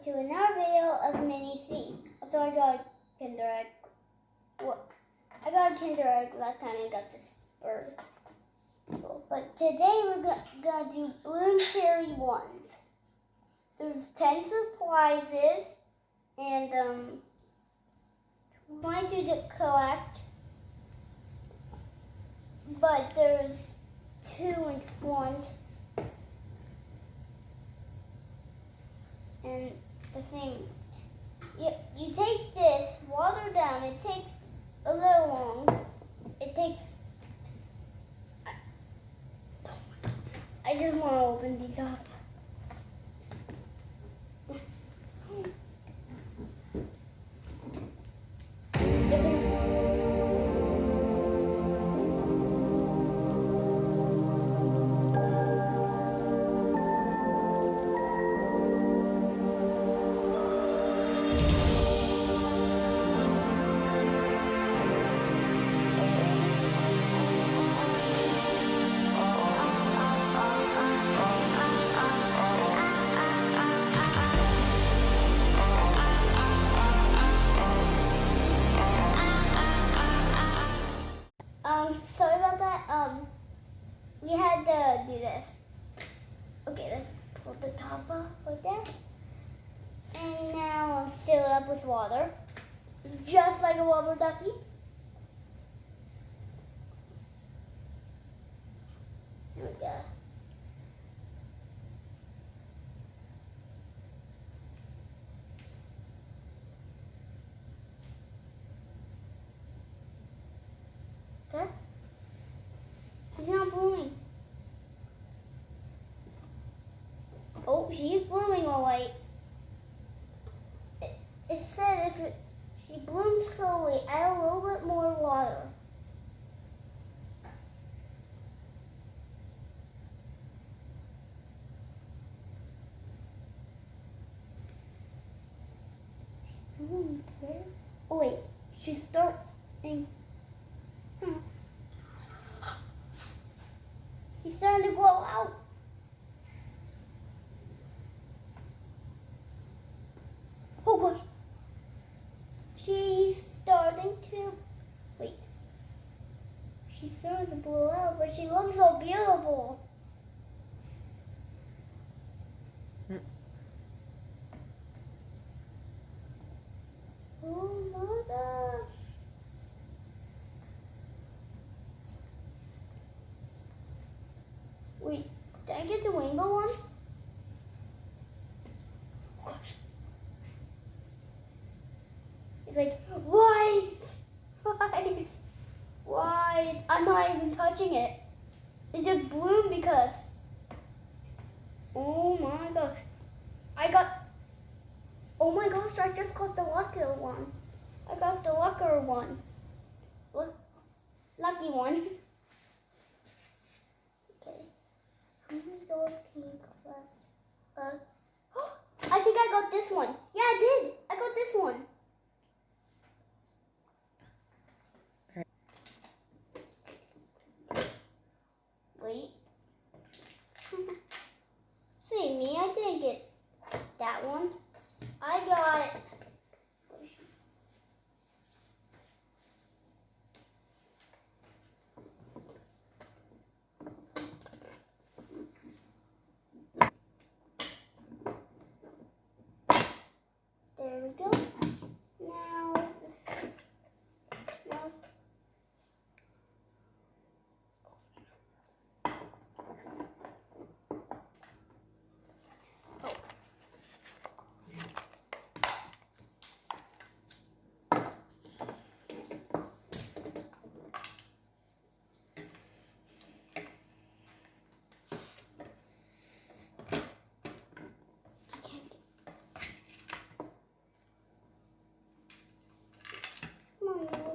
to another video of Minnie C. So I got a Kinder Egg. I got a Kinder Egg last time I got this bird. But today we're gonna do Blume Series 1s. There's 10 surprises and 22 to collect. But there's 2 in front. And the thing, you take this, water down, it takes a little long. It takes, I just want to open these up. Sorry about that. We had to do this. Okay, let's pull the top off right there. And now I'll fill it up with water. Just like a rubber ducky. Here we go. Okay. She's not blooming. Oh, she's blooming all right. It said if she blooms slowly, add a little bit more water. Oh wait, she's starting. She's starting to grow out. Oh gosh. She's starting to, wait. She's starting to blow out, but she looks so beautiful. Oh my gosh. Wait, did I get the rainbow one? Oh gosh. It's like, why? Why? I'm not even touching it. It's just bloomed because. Oh my gosh. Oh my gosh, I just got the luckier one. I got the luckier one. Lucky one. Okay. How many dolls can you collect? I think I got this one. Yeah, I did. I got this one. Wait. See me, I didn't get that one. I got. There we go. Now this.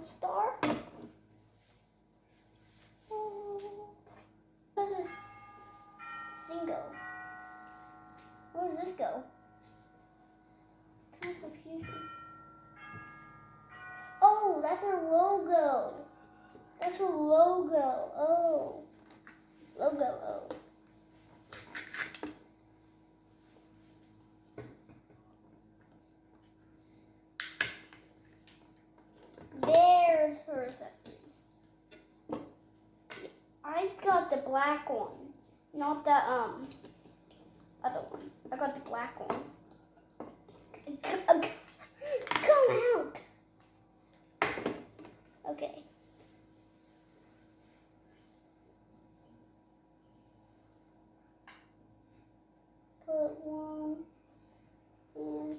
Star. Oh, where does this thing go? Where does this go? Kind of confusing. Oh, that's her logo. That's her logo. Oh, logo. Oh. I got the black one, not the other one. I got the black one. Come out. Okay. Put one in.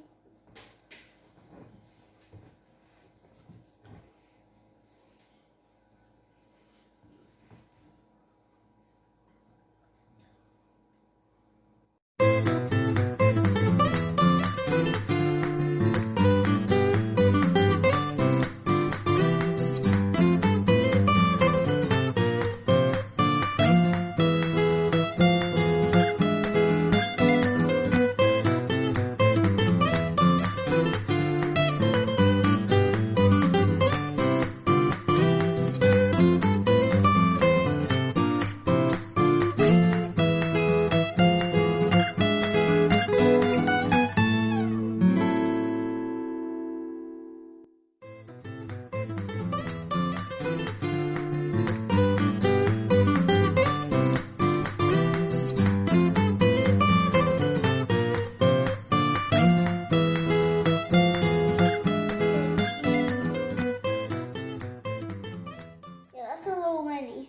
Minnie.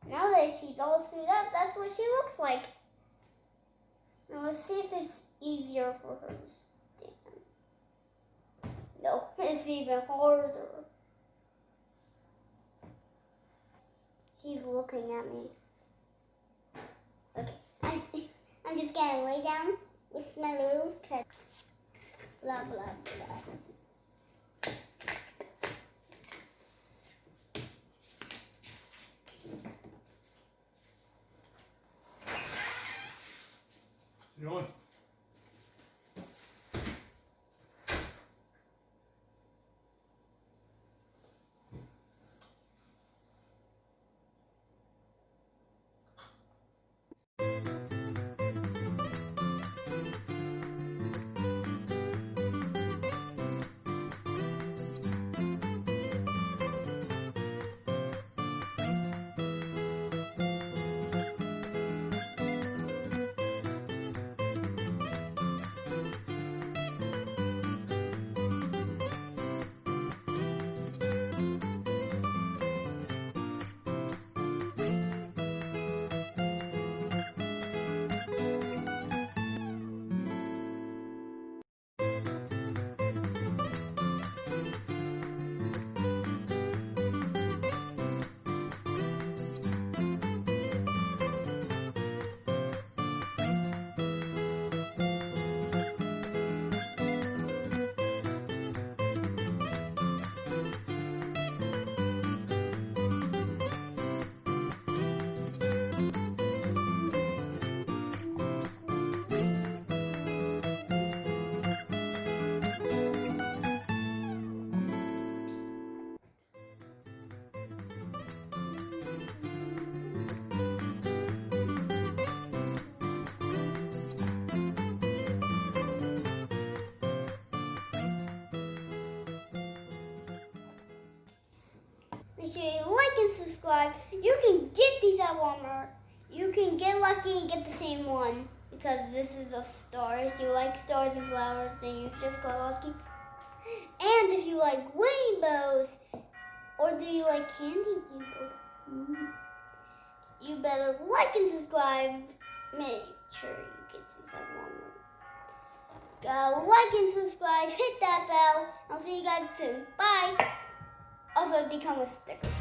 Now that she's all suited up, that's what she looks like. Now let's see if it's easier for her to stand. No, it's even harder. She's looking at me. Okay, I'm just gonna lay down with my little cut. Blah, blah, blah. You on? Make sure you like and subscribe. You can get these at Walmart. You can get lucky and get the same one because this is a star. If you like stars and flowers, then you just got lucky. And if you like rainbows, or do you like candy rainbows? You better like and subscribe. Make sure you get these at Walmart. Gotta like and subscribe. Hit that bell. I'll see you guys soon. Bye. Also, they come with stickers.